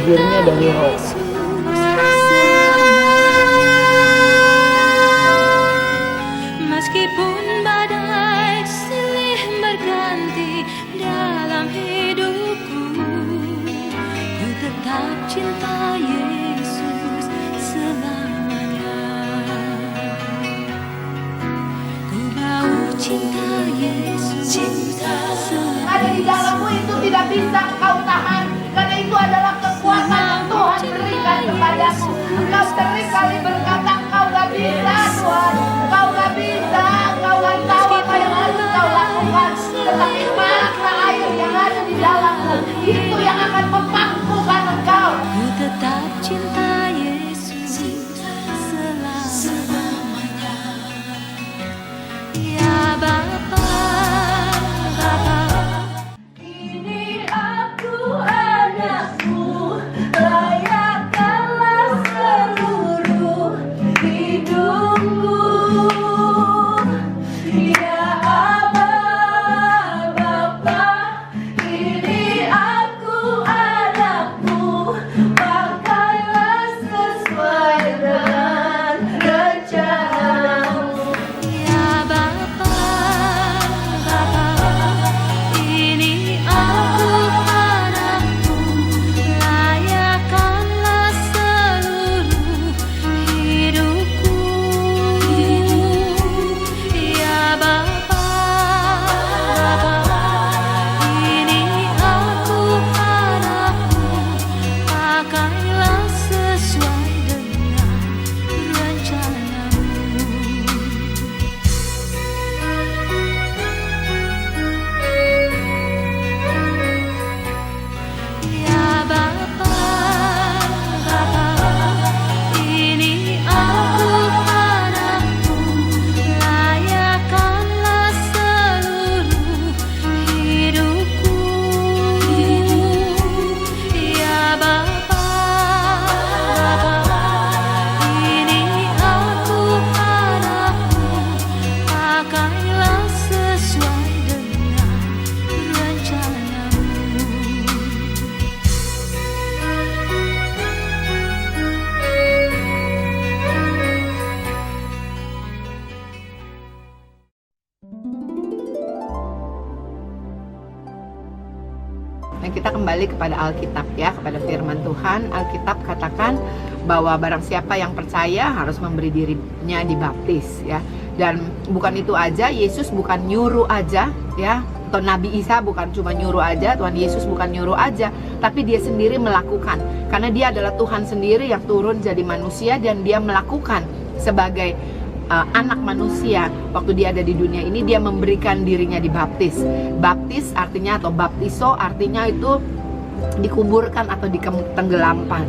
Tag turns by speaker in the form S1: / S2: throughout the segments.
S1: bibirnya dari roh.
S2: Meskipun badai silih berganti dalam hidupku, ku tetap cinta Yesus selamanya. Ku mau cinta Yesus selamanya.
S3: Ada di dalammu itu tidak bisa kau tahan, karena itu adalah kekuatan yang Tuhan berikan kepadamu. Engkau sering kali berkata engkau gak bisa Tuhan, engkau gak bisa, engkau gak tahu apa yang harus kau lakukan. Tetapi mata air yang ada di dalammu itu yang akan memampukan engkau.
S2: Ku tetap cinta Yesus selamanya. Ya Bapa, ini aku anakmu, layakkanlah seluruh hidupku. Ya Aba, Bapa, ini aku anakmu, pakailah sesuai dengan rencanamu. Ya Bapa, ini aku anakmu, layakkanlah seluruh hidupku. Ya Bapa, ini aku anakmu, pakailah sesuai dengan rencanamu. Ya Bapa, ini aku anakmu, layakkanlah seluruh hidupku. Ya Bapa, ini aku anakmu, pakailah sesuai dengan rencanamu.
S3: Nah, kita kembali kepada Alkitab ya, kepada firman Tuhan. Alkitab katakan bahwa barang siapa yang percaya harus memberi dirinya dibaptis ya. Dan bukan itu aja, Yesus bukan nyuruh aja ya, atau Nabi Isa bukan cuma nyuruh aja, Tuhan Yesus bukan nyuruh aja, tapi dia sendiri melakukan. Karena dia adalah Tuhan sendiri yang turun jadi manusia dan dia melakukan sebagai anak manusia. Waktu dia ada di dunia ini, dia memberikan dirinya dibaptis. Baptis artinya, atau baptiso artinya itu dikuburkan atau ditenggelamkan.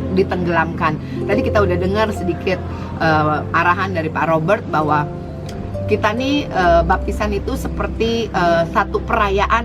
S3: Tadi kita udah dengar sedikit arahan dari Pak Robert bahwa kita nih baptisan itu seperti satu perayaan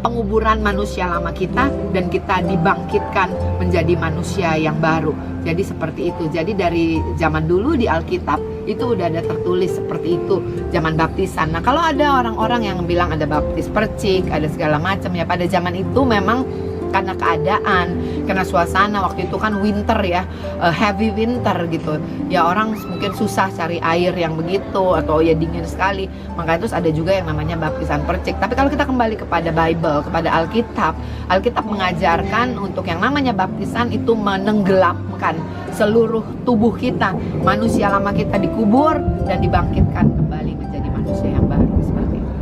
S3: penguburan manusia lama kita, dan kita dibangkitkan menjadi manusia yang baru. Jadi seperti itu. Jadi dari zaman dulu di Alkitab itu udah ada tertulis seperti itu, zaman baptisan. Nah, kalau ada orang-orang yang bilang ada baptis percik, ada segala macam ya, pada zaman itu memang karena keadaan, karena suasana waktu itu kan winter ya, heavy winter gitu ya, orang mungkin susah cari air yang begitu, atau ya dingin sekali, makanya terus ada juga yang namanya baptisan percik. Tapi kalau kita kembali kepada Bible, kepada Alkitab, Alkitab mengajarkan untuk yang namanya baptisan itu menenggelamkan seluruh tubuh kita, manusia lama kita dikubur dan dibangkitkan kembali menjadi manusia yang baru, seperti itu.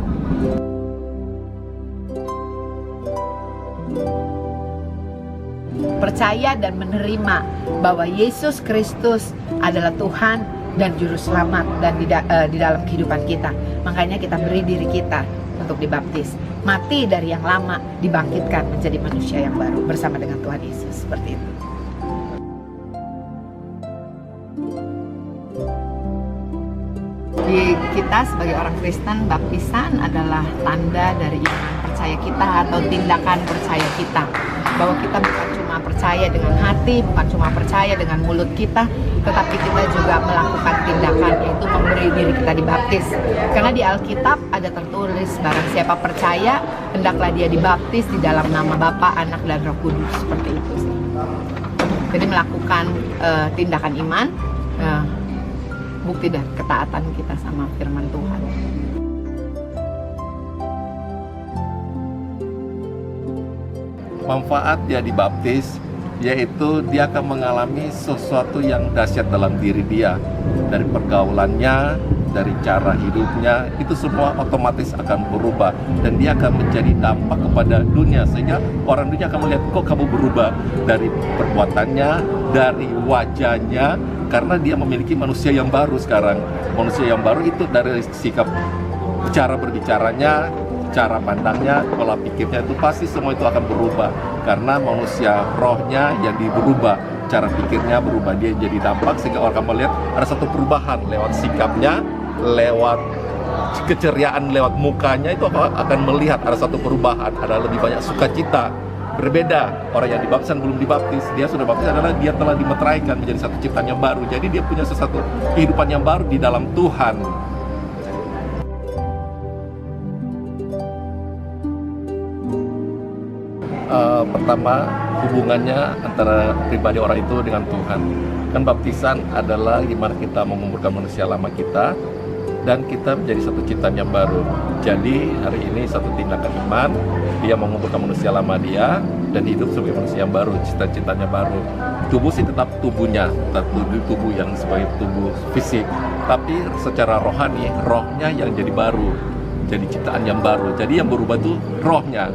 S3: Percaya dan menerima bahwa Yesus Kristus adalah Tuhan dan Juru Selamat dan di dalam kehidupan kita. Makanya kita beri diri kita untuk dibaptis, mati dari yang lama, dibangkitkan menjadi manusia yang baru bersama dengan Tuhan Yesus, seperti itu. Di kita sebagai orang Kristen, baptisan adalah tanda dari iman percaya kita atau tindakan percaya kita, bahwa kita bukan cuma percaya percaya dengan hati, bukan cuma percaya dengan mulut kita, tetapi kita juga melakukan tindakan, yaitu memberi diri kita dibaptis. Karena di Alkitab ada tertulis, barang siapa percaya, hendaklah dia dibaptis di dalam nama Bapa, Anak, dan Roh Kudus. Seperti itu sih. Jadi melakukan tindakan iman, bukti dari ketaatan kita sama firman Tuhan.
S1: Manfaat dia dibaptis, yaitu dia akan mengalami sesuatu yang dahsyat dalam diri dia. Dari pergaulannya, dari cara hidupnya, itu semua otomatis akan berubah. Dan dia akan menjadi dampak kepada dunia, sehingga orang dunia akan melihat, kok kamu berubah dari perbuatannya, dari wajahnya, karena dia memiliki manusia yang baru sekarang. Manusia yang baru itu dari sikap, cara berbicaranya, cara pandangnya, pola pikirnya, itu pasti semua itu akan berubah. Karena manusia rohnya jadi berubah, cara pikirnya berubah, dia jadi dampak sehingga orang akan melihat ada satu perubahan lewat sikapnya, lewat keceriaan, lewat mukanya, itu akan melihat ada satu perubahan, ada lebih banyak sukacita. Berbeda orang yang dibaptis dan belum dibaptis, dia sudah baptis adalah dia telah dimeteraikan menjadi satu ciptaan yang baru. Jadi dia punya sesuatu kehidupan yang baru di dalam Tuhan. Pertama, hubungannya antara pribadi orang itu dengan Tuhan. Kan baptisan adalah gimana kita menguburkan manusia lama kita dan kita menjadi satu ciptaan yang baru. Jadi hari ini satu tindakan iman, dia menguburkan manusia lama dia dan hidup sebagai manusia yang baru, cita-citanya baru. Tubuh sih tetap tubuhnya, tetap tubuh yang sebagai tubuh fisik, tapi secara rohani, rohnya yang jadi baru, jadi ciptaan yang baru. Jadi yang berubah itu rohnya.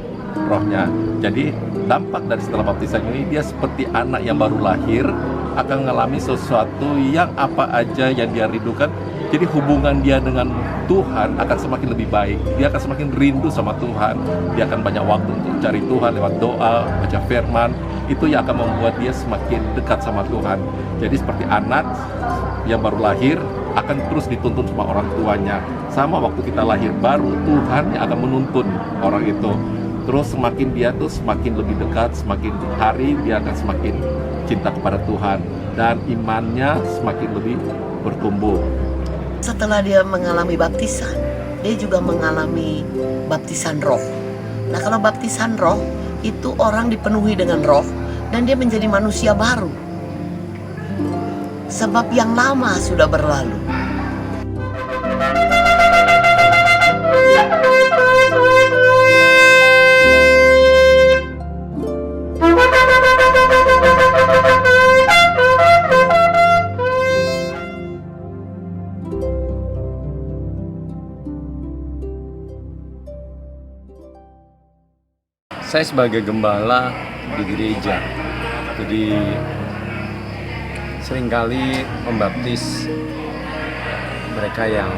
S1: Jadi dampak dari setelah baptisan ini, dia seperti anak yang baru lahir, akan mengalami sesuatu yang apa aja yang dia rindukan. Jadi hubungan dia dengan Tuhan akan semakin lebih baik. Dia akan semakin rindu sama Tuhan. Dia akan banyak waktu untuk cari Tuhan lewat doa, baca firman. Itu yang akan membuat dia semakin dekat sama Tuhan. Jadi seperti anak yang baru lahir akan terus dituntun sama orang tuanya. Sama waktu kita lahir baru, Tuhan yang akan menuntun orang itu. Terus semakin dia tuh semakin lebih dekat, semakin hari dia akan semakin cinta kepada Tuhan. Dan imannya semakin lebih bertumbuh.
S4: Setelah dia mengalami baptisan, dia juga mengalami baptisan roh. Nah, kalau baptisan roh, itu orang dipenuhi dengan roh dan dia menjadi manusia baru. Sebab yang lama sudah berlalu.
S5: Saya sebagai gembala di gereja, jadi seringkali membaptis mereka yang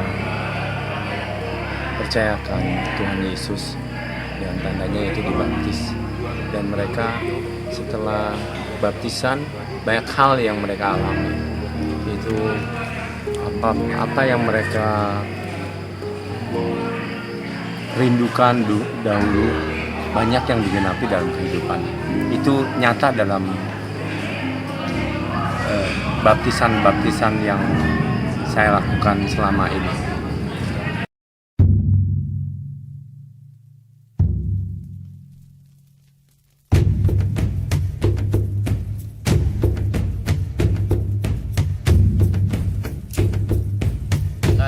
S5: percayakan Tuhan Yesus, dan tandanya itu dibaptis. Dan mereka setelah baptisan banyak hal yang mereka alami. Itu apa yang mereka rindukan dahulu, banyak yang digenapi dalam kehidupan. Itu nyata dalam baptisan-baptisan yang saya lakukan selama ini.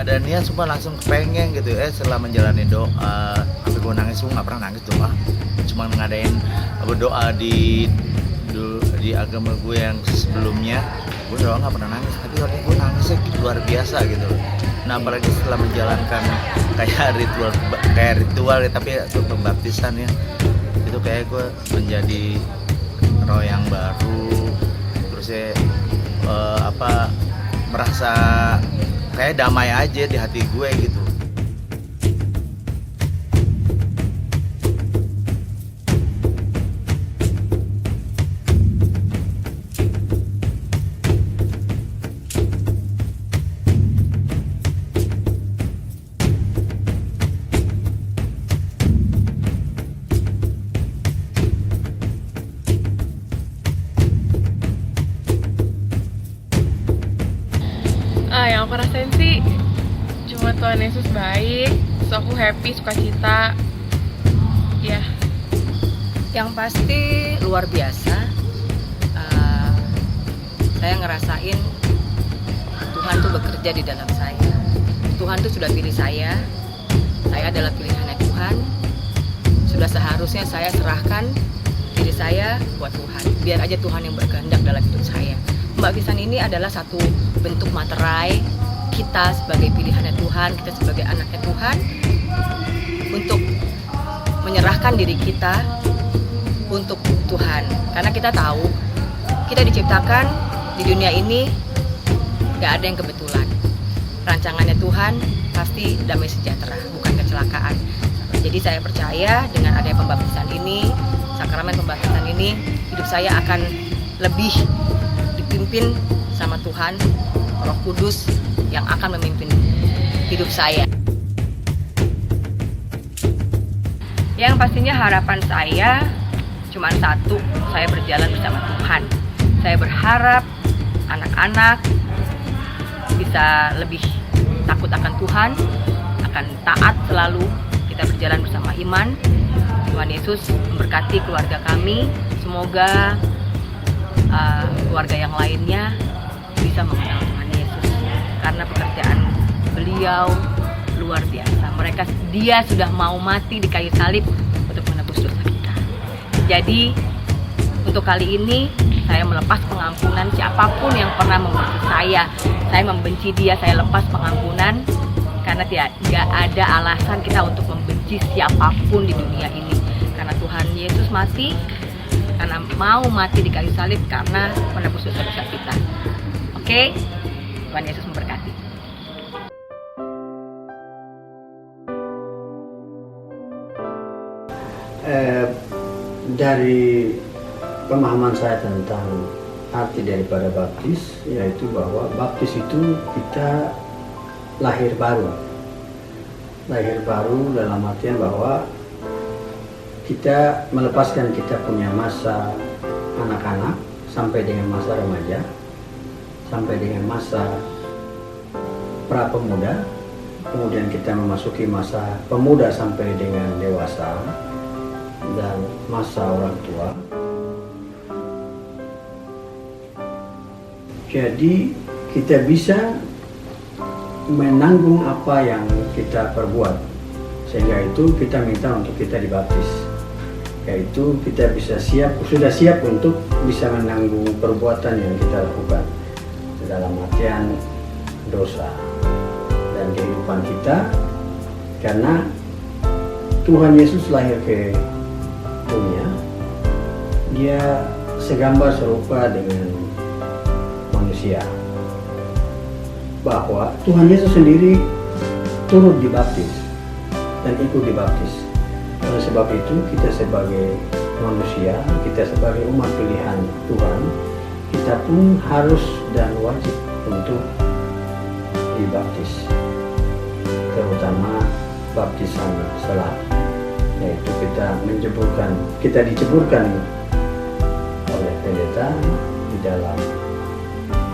S6: Dan dia semua langsung pengen gitu setelah menjalani doa, sampai gue nangis, gue nggak pernah nangis doa, cuma ngadain berdoa di agama gue yang sebelumnya, gue doa nggak pernah nangis, tapi waktu gue nangisnya luar biasa gitu. Nah apalagi setelah menjalankan kayak ritual tapi untuk pembaptisan ya, itu kayak gue menjadi roh yang baru, terus ya merasa kayak damai aja di hati gue gitu.
S7: aku rasain sih cuma Tuhan Yesus baik, terus aku happy, sukacita. Ya.
S8: Yang pasti luar biasa. Saya ngerasain Tuhan tuh bekerja di dalam saya. Tuhan tuh sudah pilih saya. Saya adalah pilihannya Tuhan. Sudah seharusnya saya serahkan diri saya buat Tuhan. Biar aja Tuhan yang berkehendak dalam hidup saya. Pembaptisan ini adalah satu bentuk materai kita sebagai pilihannya Tuhan, kita sebagai anaknya Tuhan, untuk menyerahkan diri kita untuk Tuhan. Karena kita tahu kita diciptakan di dunia ini gak ada yang kebetulan. Rancangannya Tuhan pasti damai sejahtera, bukan kecelakaan. Jadi saya percaya dengan adanya pembaptisan ini, sakramen pembaptisan ini, hidup saya akan lebih dipimpin sama Tuhan, Roh Kudus yang akan memimpin hidup saya. Yang pastinya harapan saya cuma satu, saya berjalan bersama Tuhan. Saya berharap anak-anak bisa lebih takut akan Tuhan, akan taat selalu, kita berjalan bersama iman. Tuhan Yesus memberkati keluarga kami, semoga keluarga yang lainnya bisa mengenal Tuhan Yesus, karena pekerjaan beliau luar biasa. Dia sudah mau mati di kayu salib untuk menebus dosa kita. Jadi untuk kali ini saya melepas pengampunan siapapun yang pernah membenci saya. Saya membenci dia, saya lepas pengampunan. Karena tidak ada alasan kita untuk membenci siapapun di dunia ini. Karena Tuhan Yesus mati, karena mau mati di kayu salib karena menebus dosa-dosa kita. Oke? Tuhan Yesus memberkati.
S9: Dari pemahaman saya tentang arti daripada baptis, yaitu bahwa baptis itu kita lahir baru. Lahir baru dalam artian bahwa kita melepaskan kita punya masa anak-anak sampai dengan masa remaja, sampai dengan masa pra-pemuda, kemudian kita memasuki masa pemuda sampai dengan dewasa, dan masa orang tua. Jadi kita bisa menanggung apa yang kita perbuat, sehingga itu kita minta untuk kita dibaptis, yaitu kita sudah siap untuk bisa menanggung perbuatan yang kita lakukan dalam artian dosa dan kehidupan kita, karena Tuhan Yesus lahir ke dunia, dia segambar serupa dengan manusia, bahwa Tuhan Yesus sendiri turut dibaptis dan ikut dibaptis. Oleh sebab itu kita sebagai manusia, kita sebagai umat pilihan Tuhan, kita pun harus dan wajib untuk dibaptis, terutama baptisan selam, yaitu kita diceburkan oleh pendeta di dalam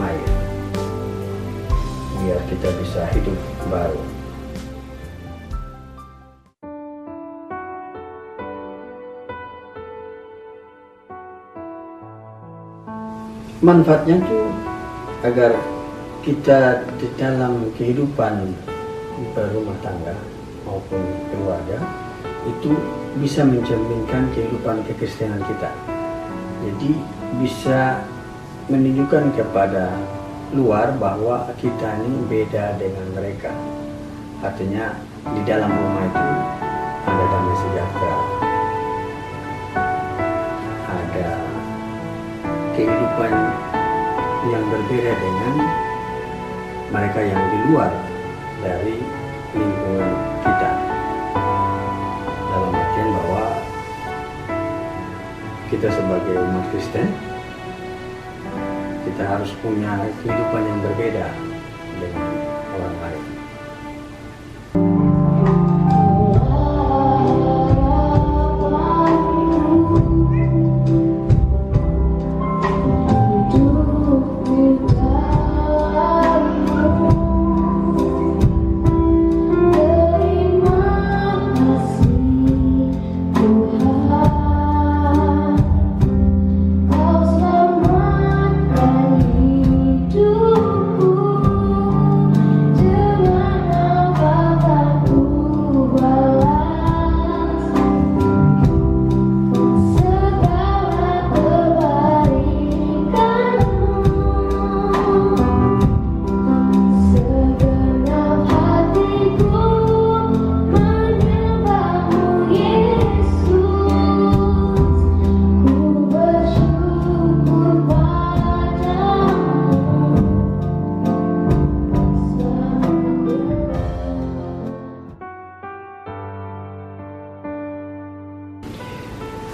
S9: air, biar kita bisa hidup baru. Manfaatnya tuh agar kita di dalam kehidupan berumah tangga maupun keluarga itu bisa mencerminkan kehidupan kekristenan kita. Jadi bisa menunjukkan kepada luar bahwa kita ini beda dengan mereka. Artinya di dalam rumah itu ada damai sejahtera, ada kehidupan yang berbeda dengan mereka yang di luar dari lingkungan kita. Dalam artian bahwa kita sebagai umat Kristen, kita harus punya kehidupan yang berbeda dengan orang lain.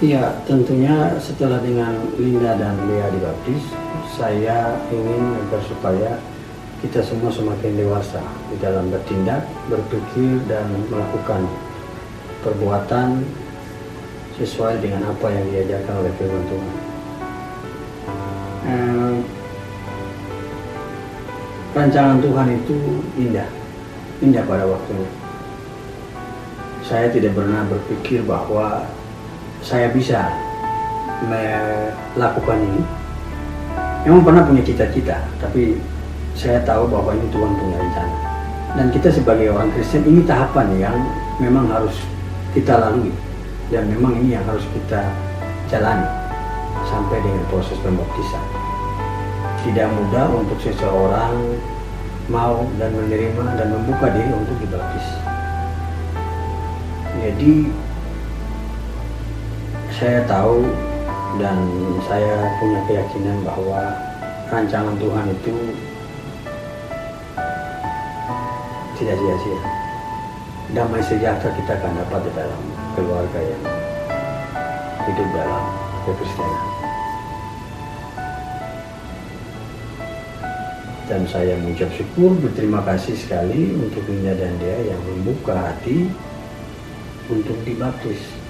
S9: Iya, tentunya setelah dengan Linda dan Lea dibaptis, saya ingin agar supaya kita semua semakin dewasa di dalam bertindak, berpikir, dan melakukan perbuatan sesuai dengan apa yang diajarkan oleh firman Tuhan. Rancangan Tuhan itu indah pada waktunya. Saya tidak pernah berpikir bahwa saya bisa melakukan ini. Memang pernah punya cita-cita, tapi saya tahu bahwa ini Tuhan punya rencana. Dan kita sebagai orang Kristen, ini tahapan yang memang harus kita lalui. Dan memang ini yang harus kita jalani sampai dengan proses pembaptisan. Tidak mudah untuk seseorang mau dan menerima dan membuka diri untuk dibaptis. Jadi saya tahu dan saya punya keyakinan bahwa rancangan Tuhan itu tidak sia-sia. Damai sejahtera kita akan dapat di dalam keluarga yang hidup dalam kekristenan. Dan saya mengucap syukur, berterima kasih sekali untuk Linda dan Dea yang membuka hati untuk dibaptis.